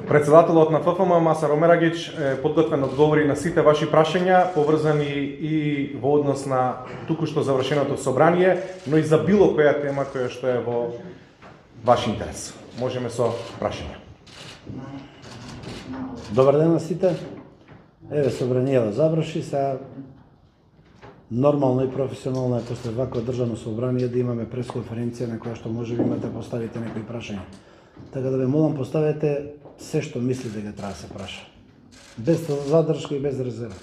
Председателот на ФФМ Масар Омерагич подготвен одговори на сите ваши прашања, поврзани и во однос на туку-што завршеното собрание, но и за било која тема која што е во ваш интерес. Можеме со прашања. Добар ден на сите. Еве собранието заврши, сега нормално и професионално е после вакво држано собрание да имаме пресконференција на која што може би имате поставите некои прашања. Така да ве молам поставете се што мислите дека треба да се праша. Без задршка и без резерва.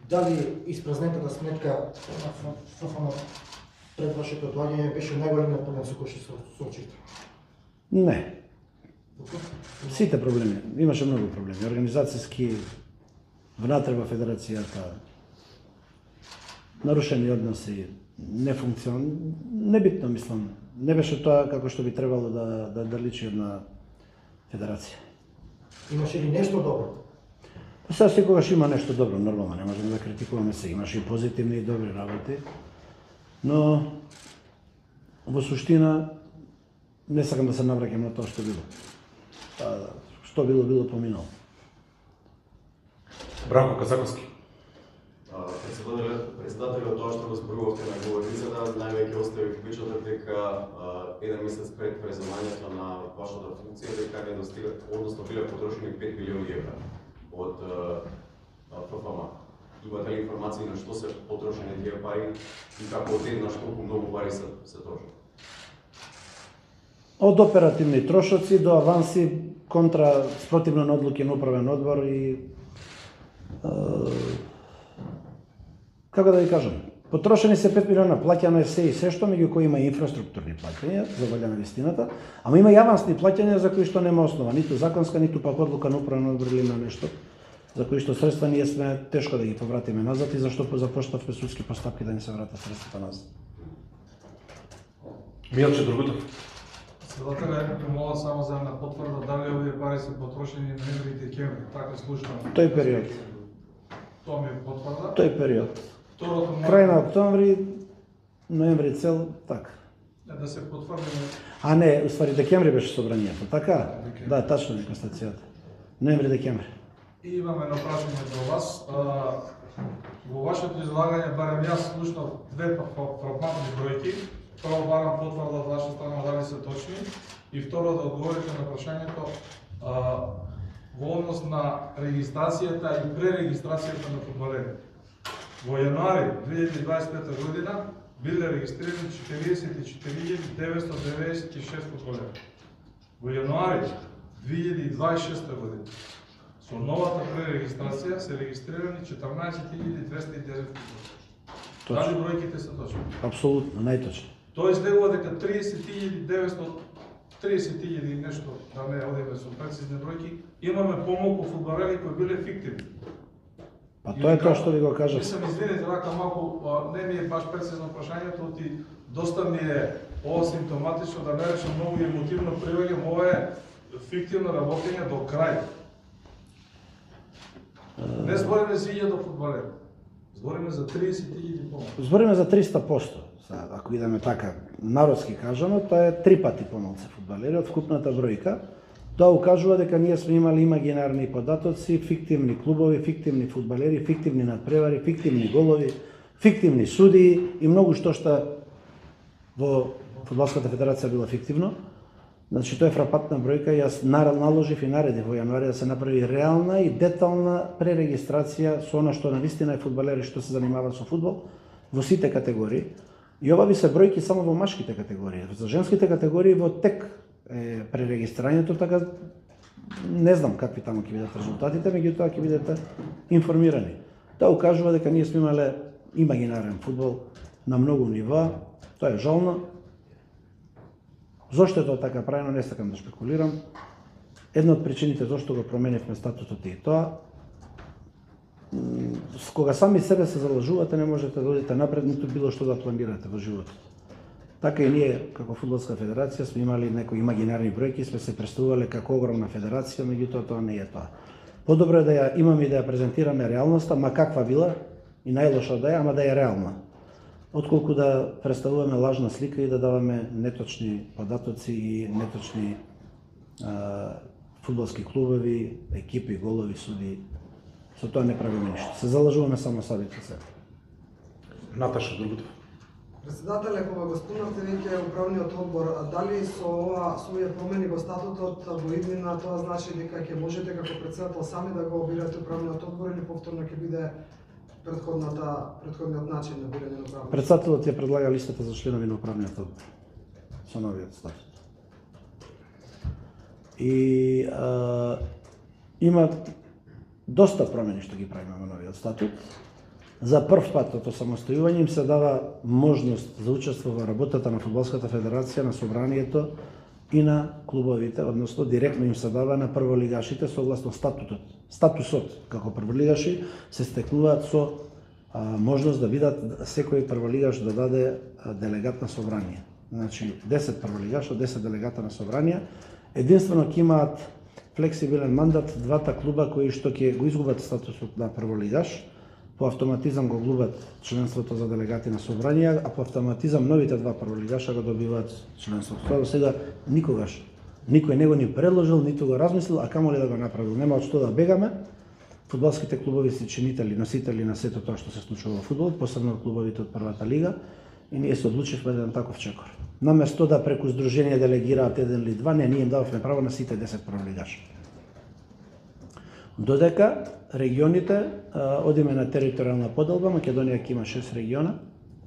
Дали испразнетата сметка на ФФМ пред вашето доаѓање беше најголемиот проблем со кој што се соочите? Не. Сите проблеми, имаше многу проблеми, организацијски, внатре во федерацијата, нарушени односи, небитно мислам, не беше тоа како што би требало да личи една федерација. Имаше ли нешто добро? Сега секогаш има нешто добро, нормално, не можеме да критикуваме се, имаше и позитивни и добри работи, но во суштина не сакам да се навраќам на тоа што било. Што било поминало. Бранко Казаковски. Председателот тоа што го зборувавте на говорницата, највеќе остави впечаток дека еден месец пред преземањето на вашата функција дека недостига, односно биле потрошени 5 милиони евра од ФФМ. Имате ли информации на што се потрошени тие пари и како одеднаш толку многу пари се трошат? Од оперативни трошоци до аванси контра спротивно на одлуки на управен одбор и како да ви кажам, потрошени се 5 милиона, плаќано е се и се што, меѓу кои има инфраструктурни плаќања, за волја на вистината, ама има и авансни плаќања за кои што нема основа, ниту законска, ниту пак одлука на управен одбор или на нешто, за кои што средства ние сме тешко да ги повратиме назад и зашто започнавме судски постапки да ни се вратат средствата назад. Милче Другутов. Председателя е мола само за една потврда дали овие пари се потрошени ноември и декември, така слушам. Тој период. Тоа ми е потврда. Тој период. Второто Крај на октомври, ноември цел, така. Да се потврдиме. А не, уствари декември беше собранието, така? Да, тачно е констатацијата. Ноември, декември. И имаме едно прашање до вас. Во вашето излагање, барем јас слушнав две фрапантни бројки. Прво барам потврда од ваша страна дали се точни и второ да одговорите на прашањето во однос на регистрацијата и пререгистрацијата на фудбалери. Во јануари 2025 година биле регистрирани 44.996 фудбалери. Во јануари 2026 година со новата пререгистрација се регистрирани 14.209 фудбалери. Дали бројките се точни? Апсолутно, најточно. Тоа излегува дека 30.000 нешто, да не одиме со прецизни бројки, имаме помалку фудбалери кои биле фиктивни. Па тоа е тоа што ви го кажав. Мислам, извинете, рака малку, не ми е баш прецизно прашањето, ти доста ми е ова симптоматично, да не речем многу емотивно приваѓам, ова е фиктивно работење до крај. Не збориме за 1000 фудбалери, збориме за 30.000 помалку. Збориме за 300%. Ако идеме така народски кажано, тоа е 3 пати помалку фудбалери од вкупната бројка. Тоа укажува дека ние сме имали имагинарни податоци, фиктивни клубови, фиктивни фудбалери, фиктивни надпревари, фиктивни голови, фиктивни судии и многу што во Фудбалската федерација било фиктивно. Значи тоа е фрапантна бројка и јас наложив и наредив во јануари да се направи реална и детална пререгистрација со она што навистина е фудбалери што се занимаваат со фудбал во сите категории. И ова би се бројки само во машките категории. За женските категории во тек е пререгистрањето, така не знам какви таму ќе бидат резултатите, меѓутоа ќе бидете информирани. Тоа укажува дека ние сме имале имагинарен фудбал на многу нива, тоа е жално. Зошто е тоа така правено, не сакам да шпекулирам. Една од причините зошто го променивме статутот е тоа. Кога сами себе се залажувате, не можете да одите напред, ниту било што да планирате во животот. Така и ние, како Фудбалска федерација, сме имали некои имагинарни бројки, сме се представувале како огромна федерација, меѓутоа тоа не е тоа. Подобро е да ја имаме и да ја презентираме реалноста, ма каква била, и најлошо да е, ама да е реална. отколку да представуваме лажна слика и да даваме неточни податоци и неточни фудбалски клубови, екипи, голови, суди. Со тоа не правиме ништо. Се залажуваме само самите себе. Наташа Другутов. Председателе, кога го спомнавте веќе управниот одбор, дали со овие промени во статутот во иднина тоа значи дека ќе можете како председател сами да го обирате управниот одбор или повторно ќе биде претходниот начин на бирање на управниот? Председателот ја предлага листата за членови на управниот одбор со новиот статут. И има доста промени што ги правиме во новиот статут. За прв пат од осамостојување им се дава можност за учество во работата на Фудбалската федерација, на собранието и на клубовите, односно директно им се дава на прволигашите согласно статутот. Статусот како прволигаши се стекнуваат со можност да видат секој прволигаш да даде делегат на собрание. Значи 10 прволигаша, 10 делегата на собрание. Единствено ќе имаат флексибилен мандат двата клуба кои што ќе го изгубат статусот на прволигаш, по автоматизам го губат членството за делегати на собрание, а по автоматизам новите два прволигаша го добиваат членството. Тоа до сега никогаш никој не го ни предложил, ниту го размислил, а камо ли да го направил. Нема од што да бегаме. Фудбалските клубови се чинители, носители на сето тоа што се случува во фудбалот, посебно клубовите од првата лига, и ние се одлучивме еден таков чекор. Наместо да преку здружение делегираат еден или два, не, ние им дававме право на сите 10 прволигаши. Додека регионите одиме на територијална поделба, Македонија ќе има 6 региона,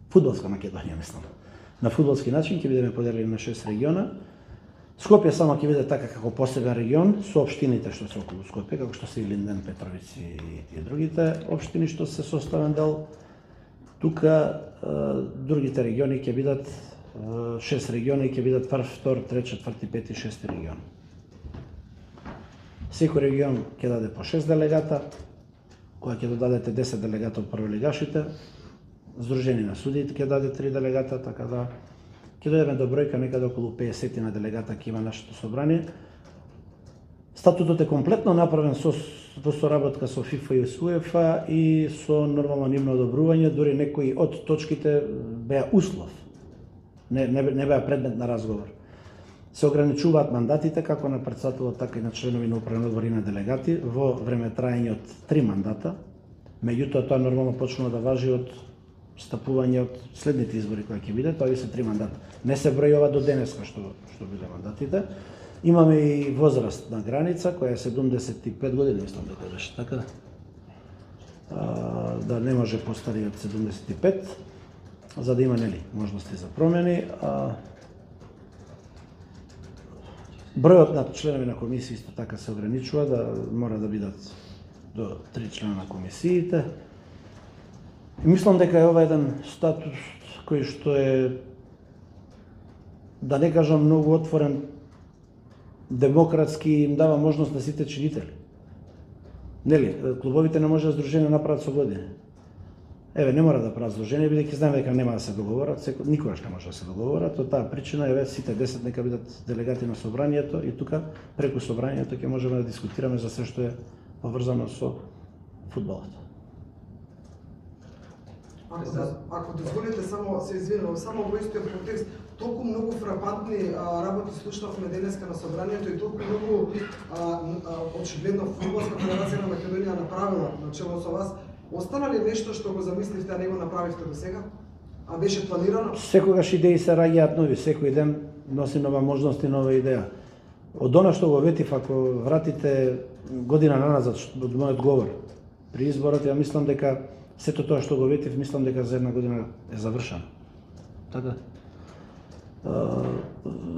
фудбалска Македонија мислам. На фудбалски начин ќе бидеме поделени на 6 региона. Скопје само ќе биде така како посебен регион со општините што се околу Скопје, како што се и Линден, Петровици и другите општини што се составен дел. Тука другите региони ќе бидат 6 региони ќе бидат прв, втор, трет, четврти, пети, шести регион. Секој регион ќе даде по 6 делегата, кога ќе додадете 10 делегата од прволигашите, Сдружение на судиите ќе даде 3 делегата, така да ќе дојдеме до бројка некаде околу 50 на делегата ќе има нашето собрание. Статутот е комплетно направен во соработка со ФИФА и УЕФА и со нормално нивно одобрување, дури некои од точките беа услов, не беа предмет на разговор. Се ограничуваат мандатите како на председателот, така и на членови на управен одбор и на делегати во време траење од 3 мандата. Меѓутоа тоа нормално почнува да важи од стапување од следните избори кои ќе биде, тоа се 3 мандата. Не се бројува до денеска што биде мандатите. Имаме и возрастна граница која е 75 години, мислам дека беше така. Да не може постари од 75, за да има можности за промени. Бројот на членови на комисии исто така се ограничува, да мора да бидат до 3 члена на комисиите. И мислам дека е ова еден статус кој што е, да не кажам многу отворен, демократски, им дава можност на сите чинители. Нели, клубовите не може да сдружение направат со години. Еве, не мора да прават сдружение, бидејќи знаеме дека нема да се договорат, никогаш не може да се договорат, од таа причина еве сите 10 нека бидат делегати на собранието и тука преку собранието ќе можеме да дискутираме за се што е поврзано со фудбалот. Ако дозволите, само се извинувам, само во истиот контекст, толку многу фрапантни работи слушнавме денеска на собранието и толку многу очигледно Фудбалска федерација на Македонија направила на чело со вас. Остана ли нешто што го замисливте, а не го направивте до сега? А беше планирано? Секогаш идеи се раѓаат нови, секој ден носи нова можност и нова идеја. Од она што го ветив, ако вратите година наназад од мојот говор при изборот, ја мислам дека сето тоа што го ветив, мислам дека за една година е завршено. Така.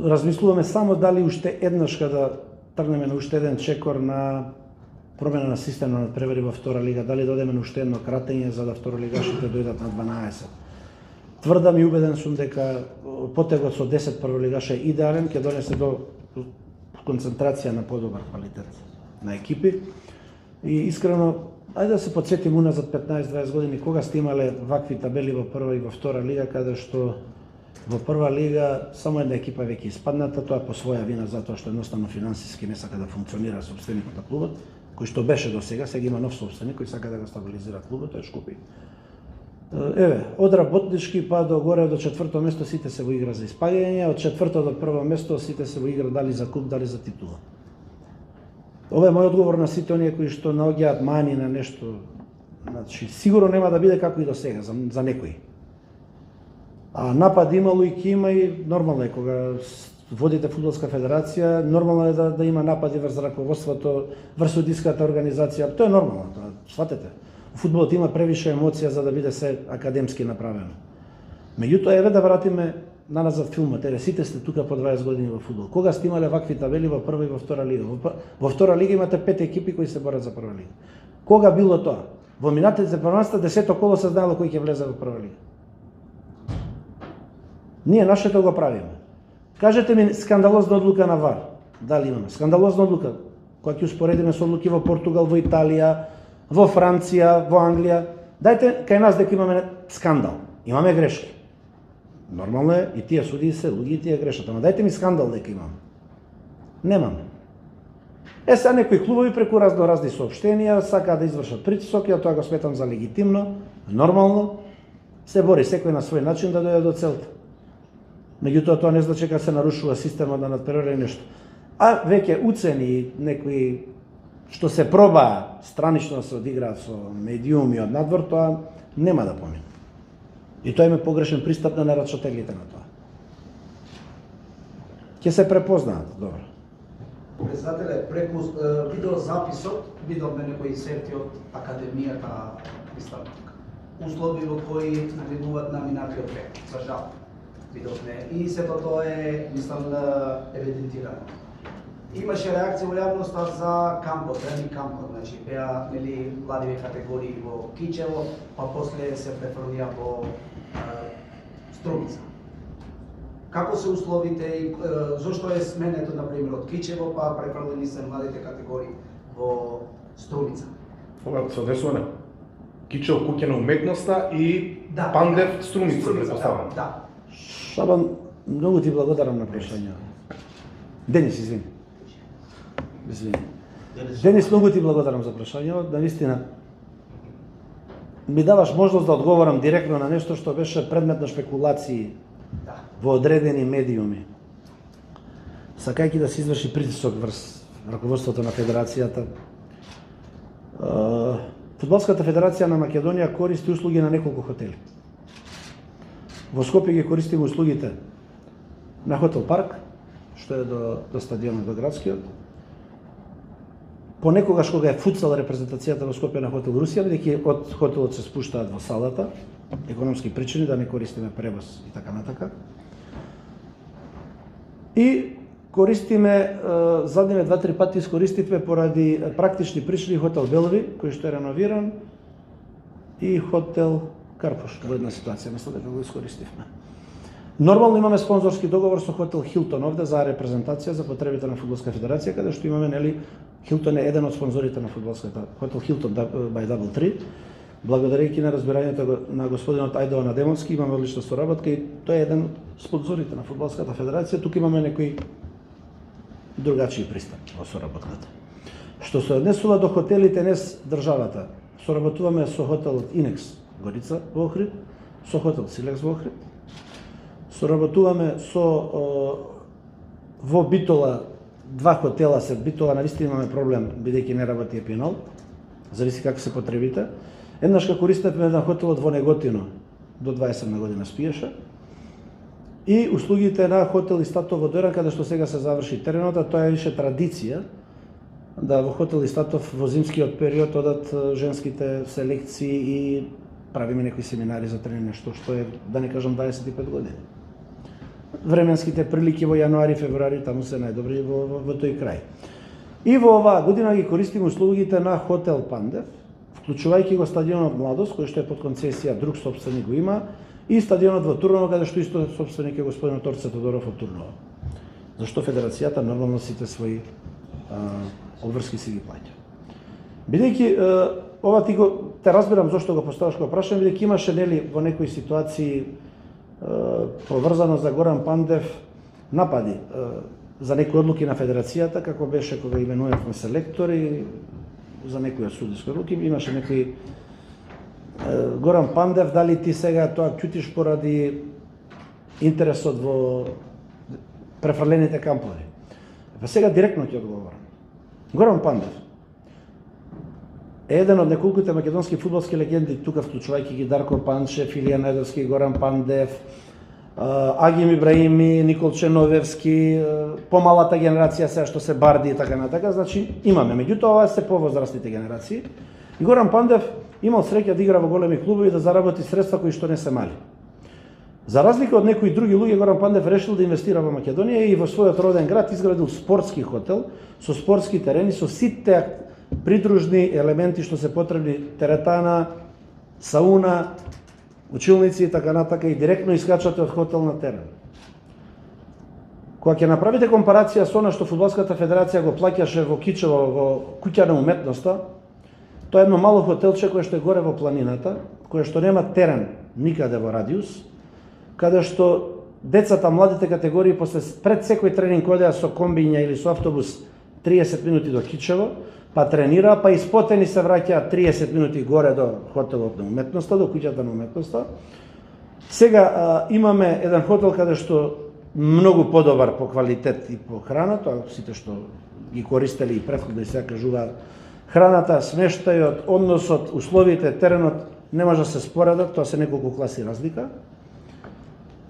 Размислуваме само дали уште еднаш да тргнеме на уште еден чекор на промена на системот на превари во втора лига, дали додеме на уште едно кратење за да второлигашите дојдат на 12. Тврдам и убеден сум дека потегот со 10 прволигаша е идеален, ќе донесе до концентрација на подобар квалитет на екипи. И искрено, ајде да се подсетим уназад 15-20 години кога сте имале вакви табели во прва и во втора лига, каде што во прва лига само една екипа веќе испадната, тоа по своја вина затоа што едноставно финансиски не сака да функционира собственикот на клубот, кој што беше до сега, сега има нов собственик кој сака да го стабилизира клубот, тој е Шкупи. Еве, од работнички па до горе до четврто место сите се во игра за испаѓање, од четврто до прво место сите се во игра дали за куп, дали за титула. Ова е мој одговор на сите оние кои што наоѓаат мани на нешто. Значи, сигурно нема да биде како и до сега за некои. А напад имало и ќе има и нормално е кога водите фудбалска федерација, нормално е да има напади врз раководството, врз судиската организација, тоа е нормално, тоа сватете. Фудбалот има превише емоција за да биде се академски направено. Меѓутоа, еве да вратиме наназад филмот, сите сте тука по 20 години во фудбал. Кога сте имале вакви табели во прва и во втора лига? Во втора лига имате 5 екипи кои се борат за прва лига. Кога било тоа? Во минатите првенства 10-то коло се знаело кој ќе влезе во прва лига. Ние нашето го правиме. Кажете ми скандалозна одлука на ВАР. Дали имаме? Скандалозна одлука. Кога ќе успоредиме со одлуки во Португал, во Италија, во Франција, во Англија. Дајте кај нас дека имаме скандал. Имаме грешки. Нормално е, и тие судии се луѓе и тие грешат. Ама дајте ми скандал дека имаме. Немаме. Сега некои клубови преку разни соопштенија сакаат да извршат притисок, ја тоа го сметам за легитимно, нормално. Се бори секој на свој начин да дојде до целта. Меѓутоа тоа не значи дека се нарушува системот да надпревари нешто. А веќе уцени некои што се проба странично да се одиграат со медиуми од надвор, тоа нема да помине. И тоа има погрешен пристап на нарачателите на тоа. Ќе се препознаат, добро. Председателе, преку видеозаписот видовме некои сети од Академијата Истанбулска. Услови во кои навигуваат на минатиот век, за жал. Видовме. И сето тоа е, мислам, евидентирано. Имаше реакција во јавноста за кампот, тренинг кампот, значи беа нели младиви категории во Кичево, па после се префрлија во Струмица. Како се условите и зошто е сменето, например, од Кичево, па префрлени се младите категории во Струмица? Ова се однесува на Кичево куќе на уметноста и Да, Пандев да. Струмица, предпоставам. Да. Шабан, многу ти благодарам на прашањето. Денис, извини. Денис, многу ти благодарам за прашањето, да наистина ми даваш можност да одговорам директно на нешто што беше предмет на шпекулации во одредени медиуми. Сакајќи да се изврши притисок врз раководството на федерацијата. Фудбалската федерација на Македонија користи услуги на неколку хотели. Во Скопје ги користиме услугите на Хотел Парк, што е до стадионот, до градскиот. Понекогаш кога е футсал репрезентацијата во Скопје на Хотел Русија, бидејќи од хотелот се спуштаат во салата, економски причини да не користиме превоз и така натака. И користиме задниве 2-3 пати искористивме поради практични причини Хотел Белви, кој што е реновиран, и Хотел Карпуш во една ситуација, мислам дека го искористивме. Нормално имаме спонзорски договор со Хотел Хилтон овде за репрезентација за потребите на фудбалска федерација, каде што имаме, нели, Хилтон е еден од спонзорите на фудбалската, Хотел Хилтон by Double 3. Благодарејќи на разбирањето на господинот Ајдо Надемовски, имаме одлична соработка и тој е еден од спонзорите на фудбалската федерација. Тука имаме некои другачи пристап во соработката. Што се однесува до хотелите, не с државата. Соработуваме со хотелот Инекс Горица во Охрид, со хотел Силекс во Охрид. Соработуваме со во Битола, 2 хотела се Битола, навистина имаме проблем бидејќи не работи Епинол. Зависи како се потребите. Еднаш како користевме на хотелот во Неготино, до 20 година спиеше. И услугите на хотел Истатов во Дојран, каде што сега се заврши теренот, а тоа е више традиција да во хотел Истатов во зимскиот период одат женските селекции и правиме некои семинари за тренирање, што е, да не кажам, 25 години. Временските прилики во јануари, февруари, таму се најдобри во тој крај. И во оваа година ги користиме услугите на Хотел Пандев, вклучувајќи го стадионот Младост, кој што е под концесија, друг собственик го има, и стадионот во Турново, каде што исто собственик е господинот Орце Тодоров од Турново. Зашто федерацијата нормално сите своји обврски си ги плаќа. Бидејќи ова те разбирам зашто го поставаш како прашање, бидејќи имаше, нели, во некои ситуации поврзано за Горан Пандев напади за некои одлуки на федерацијата, како беше кога именувавме селектори, за некои судиски одлуки, имаше некои Горан Пандев, дали ти сега тоа ќутиш поради интересот во префрлените кампови? Па сега директно ќе одговорам. Горан Пандев е еден од неколкуте македонски фудбалски легенди, тука вклучувајќи ги Дарко Панчев, Илија Најдовски, Горан Пандев, Агим Ибраими, Никол Ченовевски, помалата генерација сега што се Барди и така натака, значи имаме. Меѓутоа ова се повозрастните генерации. И Горан Пандев имал среќа да игра во големи клубови и да заработи средства кои што не се мали. За разлика од некои други луѓе, Горан Пандев решил да инвестира во Македонија и во својот роден град изградил спортски хотел со спортски терени, со сите придружни елементи што се потребни: теретана, сауна, училници и така натака, и директно искачате од хотел на терен. Кога ќе направите компарација со она што Фудбалската федерација го плаќаше во Кичево, во куќа на уметноста, тоа е едно мало хотелче кое што е горе во планината, кое што нема терен никаде во радиус, каде што децата, младите категории пред секој тренинг одеа со комбиња или со автобус 30 минути до Кичево, па тренира, па испотени се враќаат 30 минути горе до хотелот на уметноста, до куќата на уметноста. Сега имаме еден хотел каде што многу подобар по квалитет и по храна, тоа сите што ги користели и претходно и сега кажуваат, храната, смештајот, односот, условите, теренот не може да се споредат, тоа се неколку класи разлика.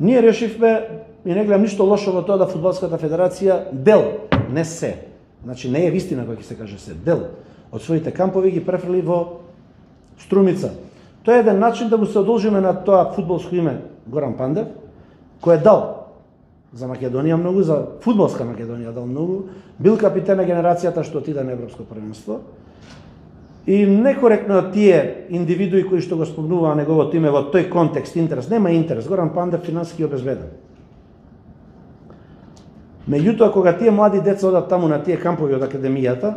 Ние решивме, и не гледам ништо лошо во тоа да Фудбалската федерација дел, не се, значи не е вистина кога ќе се каже се, дел од своите кампови ги префрли во Струмица. Тоа е еден начин да му се одолжиме на тоа фудбалско име Горан Пандев, кој е дал за Македонија многу, за фудбалска Македонија дал многу, бил капитен на генерацијата што отида на Европско првенство. И некоректно од тие индивидуи кои што го спомнуваа неговото име во тој контекст, интерес, нема интерес. Горан Пандев финансиски обезбеден. Меѓутоа, кога тие млади деца одат таму на тие кампови од академијата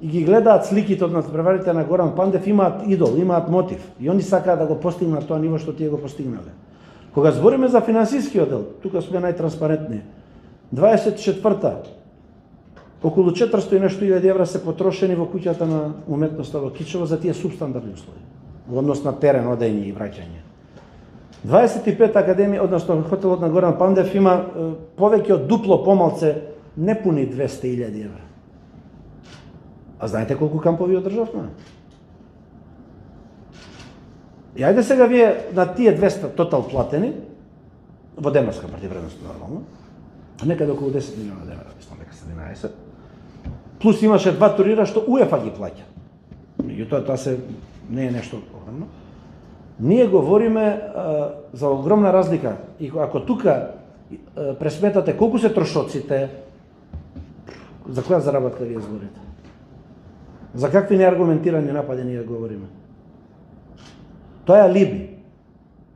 и ги гледаат сликите од надпреварите на Горан Пандев, имаат идол, имаат мотив. И они сакаат да го постигнат тоа ниво што тие го постигнале. Кога збориме за финансискиот дел, тука сме најтранспарентни. 24-та, околу 400 и нешто илјади евра се потрошени во куќата на уметноста во Кичево за тие субстандардни услови, во однос на терен, одење и враќање. 25 академија, односно хотелот на Горан Пандев има повеќе од дупло помалце, не пуни 200.000 евра. А знаете колку кампови одржавме? И ајде сега вие на тие 200 тотал платени, во демарска партивредност нормално, некаде околу 10 милиона евра, мислам дека се 11, плюс имаше 2 турнира што УЕФА ги плаќа. Меѓутоа тоа се не е нешто огромно. Ние говориме за огромна разлика. И ако тука пресметате колку се трошоците, за која заработка вие зборите? За какви неаргументирани напади ние говориме? Тоа е алиби.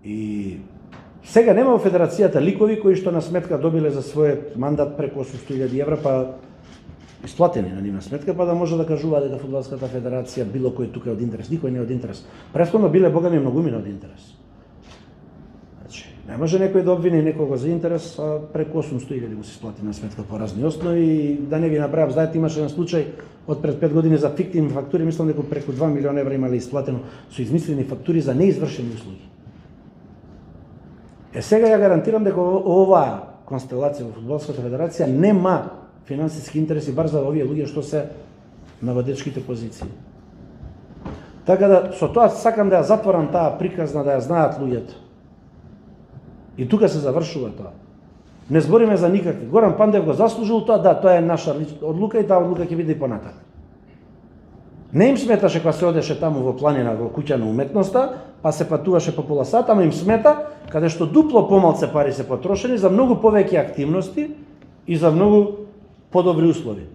И сега нема во федерацијата ликови кои што на сметка добиле за својот мандат преку 800.000 евра, па исплатени на нивна сметка, па да може да кажува дека Фудбалската федерација било кој тука е од интерес, никој не е од интерес. Претходно биле богами многумина од интерес. Значи, не може некој да обвини некого за интерес, а преку 800.000 го се исплати на сметка по разни основи. И да не ви направам, знаете, имаше на случај од пред 5 години за фиктивни фактури, мислам дека преку 2 милиона евра имале исплатено со измислени фактури за неизвршени услуги. Сега ја гарантирам дека оваа констелација во Фудбалската федерација нема финансиски интереси бар за овие луѓе што се на водечките позиции. Така да со тоа сакам да ја затворам таа приказна, да ја знаат луѓето. И тука се завршува тоа. Не збориме за никакви. Горан Пандев го заслужил тоа, да, тоа е наша одлука и таа одлука ќе биде и понатак. Не им сметаше кога се одеше таму во планина, во куќа на уметноста, па се патуваше по пола сат, ама им смета каде што дупло помалце пари се потрошени за многу повеќе активности и за многу подобри услови.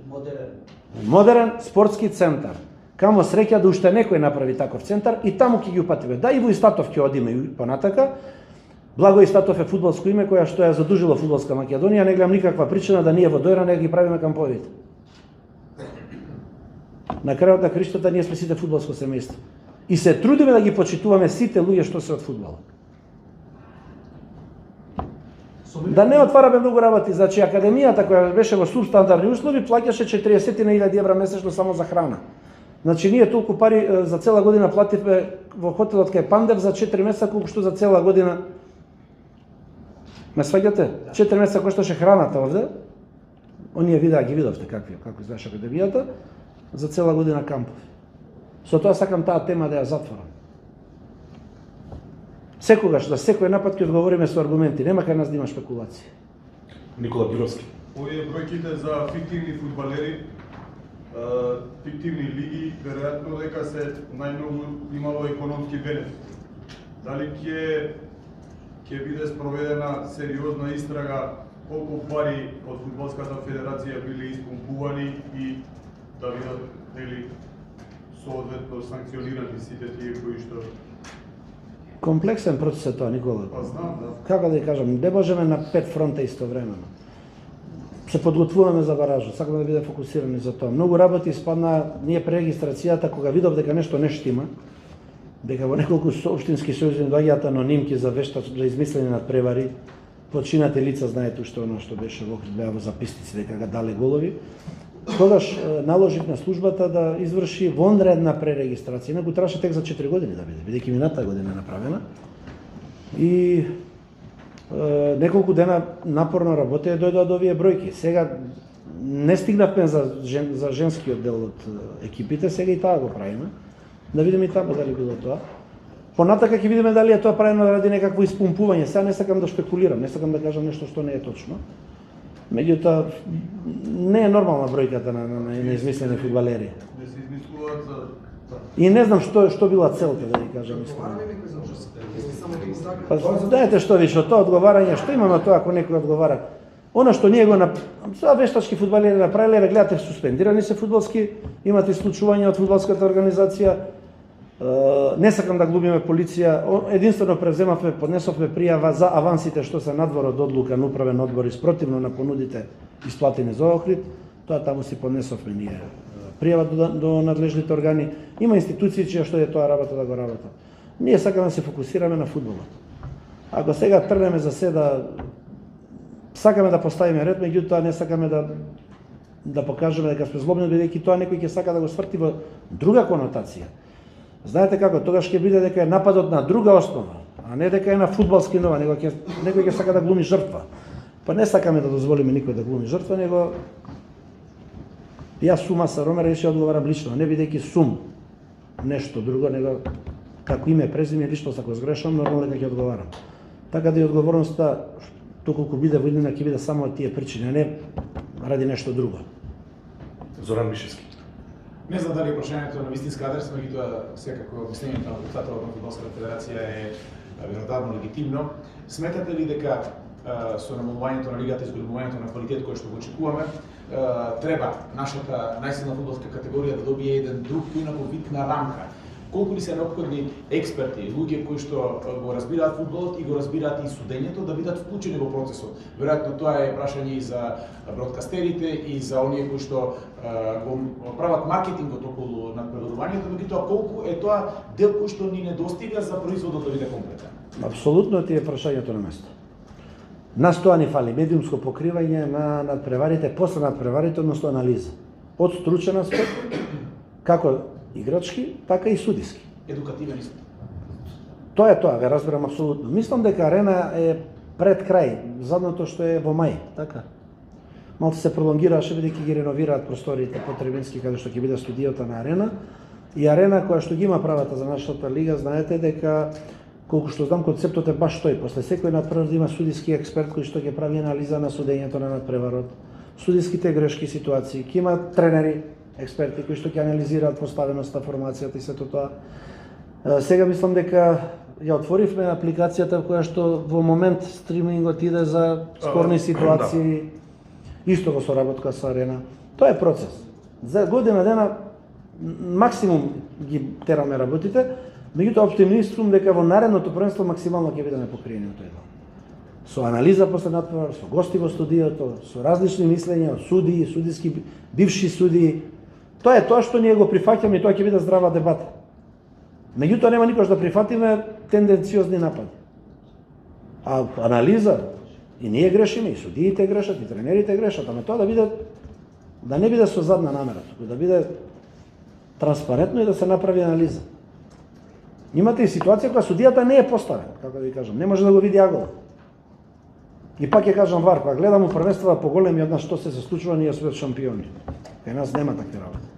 Модерен спортски центар. Камо среќа да уште некој направи таков центар и таму ќе ги упатиме. Да, и во Истатов ќе одиме и понатака. Благо Истатов е фудбалско име која што ја задужила фудбалска Македонија, не гледам никаква причина да ние во Дојран не ги правиме камповите. На крајот на криштата ние сме сите фудбалско семејство. И се трудиме да ги почитуваме сите луѓе што се од фудбала. Да не отвараме многу работи, значи академијата која беше во субстандардни услови плаќаше 40.000 евра месечно само за храна. Значи ние толку пари за цела година плативме во хотелот кај Пандев за 4 месеца колку што за цела година. Ме сваѓате? 4 месеца кошташе храната овде. Оние видеа ги видовте како изгледаше академијата за цела година кампов. Со тоа сакам таа тема да ја затворам. Секогаш за секој напад ќе одговориме со аргументи, нема кај нас да има шпекулации. Никола Гировски. Овие бројките за фиктивни фудбалери, фиктивни лиги, веројатно дека се најмногу имало економски бенефит. Дали ќе биде спроведена сериозна истрага колку пари од фудбалската федерација биле испумпувани и да бидат нели соодветно санкционирани сите тие кои што Комплексен процес е тоа, Никола. па знам, да. Како да ја кажам, не можеме на 5 фронта истовремено. Се подготвуваме за баража, сакаме да биде фокусирани за тоа. Многу работи испадна, ние пререгистрацијата, кога видов дека нешто не штима, дека во неколку општински сојузи доаѓаат анонимки за за измислени надпревари, починати лица, знаете уште оно што беше во Охрид, во записници дека ga дале голови. Тогаш наложив на службата да изврши вонредна пререгистрација. Инаку требаше тек за 4 години да биде, бидејќи минатата година е направена. И неколку дена напорно работеа дојдоа до овие бројки. Сега не стигнавме за женскиот дел од екипите, сега и таа го правиме. Да видиме и таму дали било тоа. Понатака ќе видиме дали е тоа правено ради некакво испумпување. Сега не сакам да шпекулирам, не сакам да кажам нешто што не е точно. Меѓутоа, не е нормална бројката на измислени фудбалери. Не се измислуваат за И не знам што била целта, да ви кажам искрено. Одговара ли некој за ужас? Или само да го сака? Па знаете што више, тоа одговарање, што имаме тоа ако некој одговара? Она што ние го сега вештачки фудбалери направиле, ве гледате суспендирани се фудбалски, имате исклучување од фудбалската организација. Не сакам да глумиме полиција, единствено превземавме, поднесовме пријава за авансите што се надвор од одлука на управен одбор испротивно на понудите исплатени за Охрид. Тоа таму си поднесовме ние пријава до надлежните органи. Има институции чија што е тоа работа да го работат. Ние сакаме да се фокусираме на фудбалот. Ако сега трнеме за се да сакаме да поставиме ред, меѓутоа не сакаме да покажеме дека сме злобни, бидејќи тоа некој ќе сака да го сврти во друга конотација. Знаете како, тогаш ќе биде дека е нападот на друга основа, а не дека е на фудбалски нова, некој ќе сака да глуми жртва. Па не сакаме да дозволиме никој да глуми жртва, него јас сум Аса Ромера и ќе одговарам лично, не бидејќи сум нешто друго, него како име, презиме, лично ако сгрешам, нормално дека ќе одговарам. Така да и одговорноста, доколку биде во иднина, ќе биде само од тие причини, а не ради нешто друго. Зоран Мишевски. Не знам дали прашањето на вистинска адреса, меѓутоа секако мислењето на председателот на Фудбалската федерација е веројатно легитимно. Сметате ли дека со намалувањето на лигата и изголемувањето на квалитет кој што го очекуваме, треба нашата најсилна фудбалска категорија да добие еден друг инако вид на рамка? Колку ли се неопходни експерти, луѓе кои што го разбираат фудбалот и го разбираат и судењето да бидат вклучени во процесот? Веројатно тоа е прашање и за бродкастерите и за оние кои што го прават маркетингот околу надпреварувањето, меѓутоа колку е тоа дел кој што ни недостига за производот да биде комплетен? Апсолутно ти е прашањето на место. Нас тоа ни фали, медиумско покривање на надпреварите, после надпреварите, односно анализа. Од стручен аспект, како играчки, така и судиски. Едукативен исто. Тоа е тоа, ве разбирам апсолутно. Мислам дека арена е пред крај, задното што е во мај, така. Малку се пролонгираше бидејќи ги реновираат просториите потребински каде што ќе биде студиото на арена. И арена која што ги има правата за нашата лига, знаете дека колку што знам концептот е баш тој. После секој надпревар да има судиски експерт кој што ќе прави анализа на судењето на надпреварот, судиските грешки ситуации, ќе има тренери експерти кои што ќе анализираат поставеноста, формацијата и сето тоа. Сега мислам дека ја отворивме апликацијата која што во момент стримингот иде за спорни ситуации, исто во соработка со арена. Тоа е процес. За година дена максимум ги тераме работите, меѓутоа оптимистувам дека во наредното првенство максимално ќе бидеме покриени од тој дел. Со анализа после надпревар, со гости во студиото, со различни мислења од судии, судиски бивши судии. Тоа е тоа што ние го прифаќаме и тоа ќе биде здрава дебата. Меѓутоа нема никош да прифатиме тенденциозни напади. А анализа, и ние грешиме, и судиите грешат, и тренерите грешат, ама тоа да не биде со задна намера, туку да биде транспарентно и да се направи анализа. Имате и ситуација кога судијата не е поставен, како да ви кажам, не може да го види агола. И пак ќе кажам вар, кога гледам првенствата поголеми од нас што се случува, ние сме шампиони. Кај нас нема такви работи.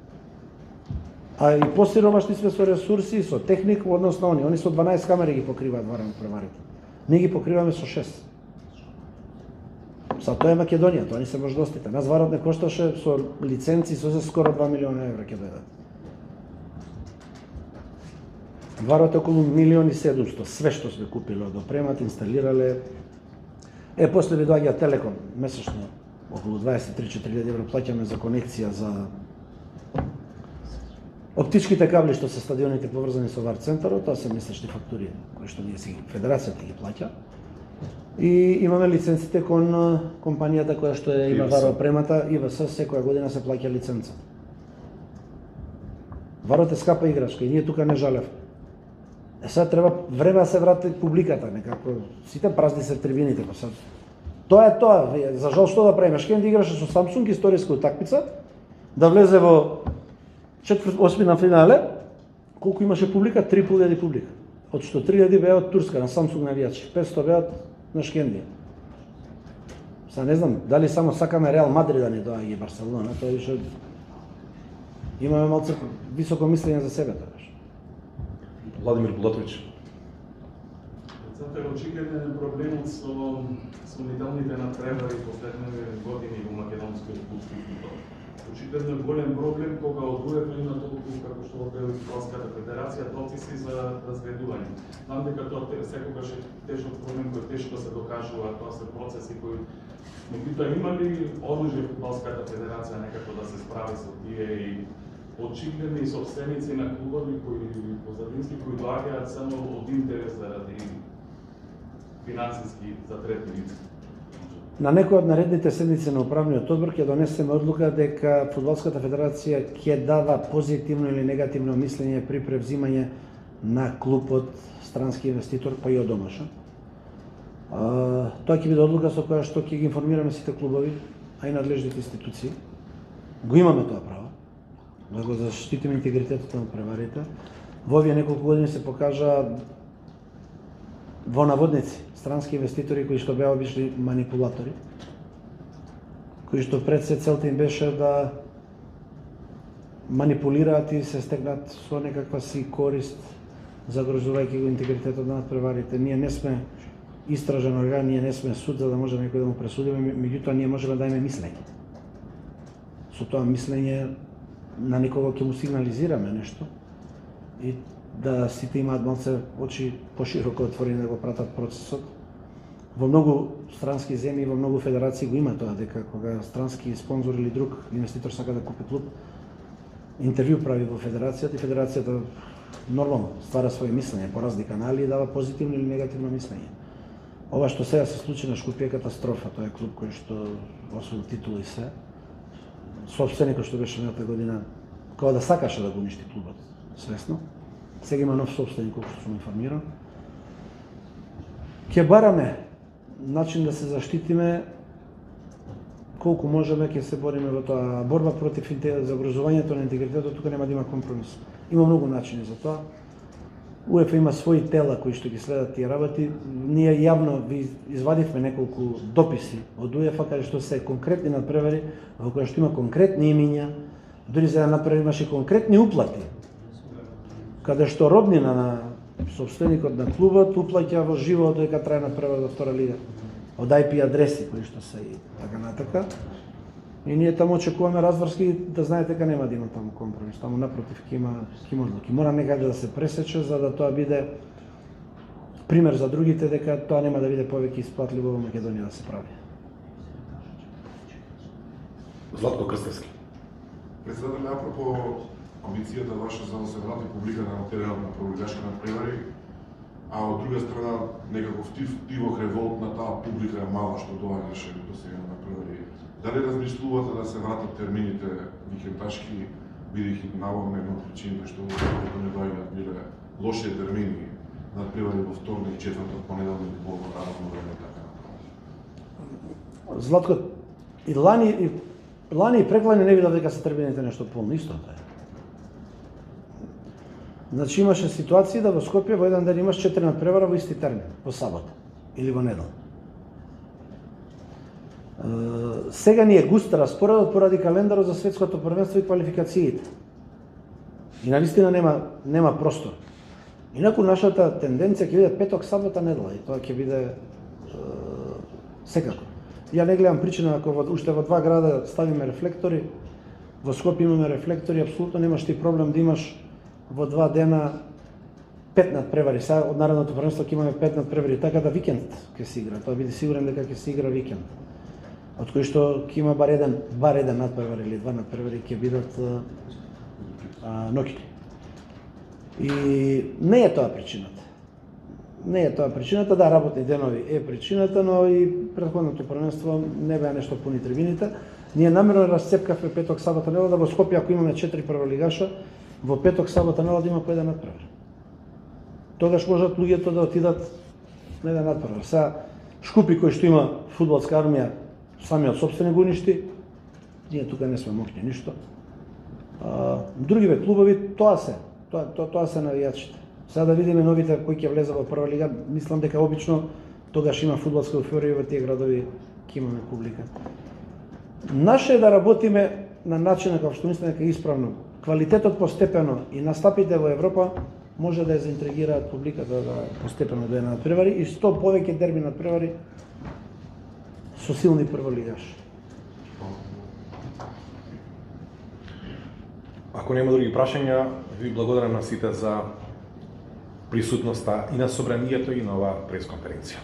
А и посиромашни сме со ресурси, со техник, односно они со 12 камери ги покриваат преварите. Ние ги покриваме со 6. Са тоа е Македонија, тоа не се може достите. Нас варот не кошташе со лиценци со скоро 2 милиона евра ќе дојдат. Варот е околу 1.700.000, све што сме купиле од опремат, инсталирале. После ви доаѓа Телеком, месечно околу 23-4.000 евра плаќаме за конекција за оптичките кабли што се стадионите поврзани со ВАР центарот, тоа се месечни фактури кои што ние си федерацијата ги плаќа. И имаме лиценците кон компанијата која што има ВАР опремата, ИВС, секоја година се плаќа лиценца. Варот е скапа играчка и ние тука не жалев. Сега треба време да се врати публиката, некако сите празни се трибините, па sad. Тоа е тоа, за жал што да правиме, Шкенди играше со Самсунг историска утакмица, да влезе во осмина финале, колку имаше публика? 3.500 публика. Од што 3.000 беа од Турска на Самсунг навијачи, 500 беа на Шкенди. Сега не знам, дали само сакаме Реал Мадрид да ни доаѓа и Барселона, тоа више имаме малце високо мислење за себе, тоа. Владимир Булатович. Председател, очигледен е проблемот со нелегалните надпревари последните години во македонскиот фудбалски фудбал. Очигледно е голем проблем кога од УЕФА има толку, како што го прави Фудбалската федерација, доци за разгледување. Знам дека тоа секогаш е тешок проблем кој тешко се докажува, тоа се процеси кои меѓутоа има ли оружје Фудбалската федерација некако да се справи со тие и очигледни собственици на клубови кои позадински кои доаѓаат само од интерес заради финансиски за трети лица. На некој од наредните седници на управниот одбор ќе донесеме одлука дека Фудбалската федерација ќе дава позитивно или негативно мислење при превзимање на клуб од странски инвеститор, па и од домашен. Тоа ќе биде одлука со која што ќе ги информираме сите клубови, а и надлежните институции. Го имаме тоа право. Да го заштитиме интегритетот на преварите. Во овие неколку години се покажа во наводници странски инвеститори кои што беа обични манипулатори, кои што пред се целта им беше да манипулираат и се стегнат со некаква си корист, загрозувајќи го интегритетот на надпреварите. Ние не сме истражен орган, ние не сме суд за да може некој да му пресудиме, меѓутоа ние можеме да имаме мислење. Со тоа мислење на некого ќе му сигнализираме нешто и да сите имаат малце очи пошироко отворени да го пратат процесот. Во многу странски земји, во многу федерации го има тоа, дека кога странски спонзор или друг инвеститор сака да купи клуб, интервју прави во федерацијата и федерацијата нормално ствара своје мислење по разни канали и дава позитивно или негативно мислење. Ова што сега се случи на Шкупје е катастрофа, тоа е клуб кој што освоил титули и се. Собственикот што беше мината година, кога да сакаше да го уништи клубот, свесно. Сега има нов собственик, колку што сум информиран. Ќе бараме начин да се заштитиме колку можеме, ќе се бориме во тоа. Борба против загрозувањето на интегритетот, тука нема да има компромис. Има многу начини за тоа. УЕФА има своји тела кои што ги следат тие работи. Ние јавно ви извадивме неколку дописи од УЕФА каде што се конкретни надпревари, во кои што има конкретни имиња, дури за да надпревари имаше конкретни уплати. Каде што роднина на собственикот на клубот уплаќа во живо дека трае надпревар до втора лига. Од IP адреси кои што се и така натака. И ние таму очекуваме разврски, да знаете дека нема да има таму компромис. Таму напротив ќе има одлуки. Мора некаде да се пресече за да тоа биде пример за другите дека тоа нема да биде повеќе исплатливо во Македонија да се прави. Златко Крстевски. Председател, апропо амбицијата ваша за да се врати публиката на теренот на пролигашки надпревари, а од друга страна некаков тивок револт на таа публика мала што доаѓаше до сега на надпревари. Дали размислувате да се вратат термините викендашки, бидејќи наводно една од причините што во не доаѓаат биле лоши термини надпревари во вторник, четврток, понеделник, во работно време така натаму? Златко, и лани и преклани не видов дека се термините нешто полно, исто тоа е. Значи имаше ситуации да во Скопје во еден ден имаш 4 надпревара во исти термин, во сабота или во недела. Сега ни е густ распоредот поради календарот за светското првенство и квалификациите. И навистина нема простор. Инаку нашата тенденција ќе биде петок, сабота, недела и тоа ќе биде секако. Ја не гледам причина ако уште во два града ставиме рефлектори, во Скопје имаме рефлектори, апсолутно немаш ти проблем да имаш во 2 дена 5 надпревари. Сега од наредното првенство ќе имаме 5 надпревари, така да викенд ќе се игра. Тоа биде сигурен дека ќе се игра викенд. Од кој што ќе има бар еден надпревар или 2 надпревари ќе бидат ноќни. И не е тоа причината. Не е тоа причината, да, работни денови е причината, но и претходното првенство не беа нешто пуни трибините. Ние намерно расцепкавме петок, сабота, недела, да во Скопје ако имаме 4 прволигаша, во петок, сабота, недела да има по еден надпревар. Тогаш можат луѓето да отидат на еден надпревар. Сега Шкупи кој што има фудбалска армија самиот сопствени го уништи, ние тука не сме мокни ништо. Другиве клубови тоа се навијачите. Сега да видиме новите кои ќе влезат во прва лига, мислам дека обично тогаш има фудбалска еуфорија и во тие градови ќе имаме публика. Наше е да работиме на начинот како што мислам дека е исправно. Квалитетот постепено и настапите во Европа може да ја заинтригираат публиката да постепено да ја надпревари и што повеќе дерби надпревари со силни прволигаши. Ако нема други прашања, ви благодарам на сите за присутноста и на собранието и на оваа пресконференција.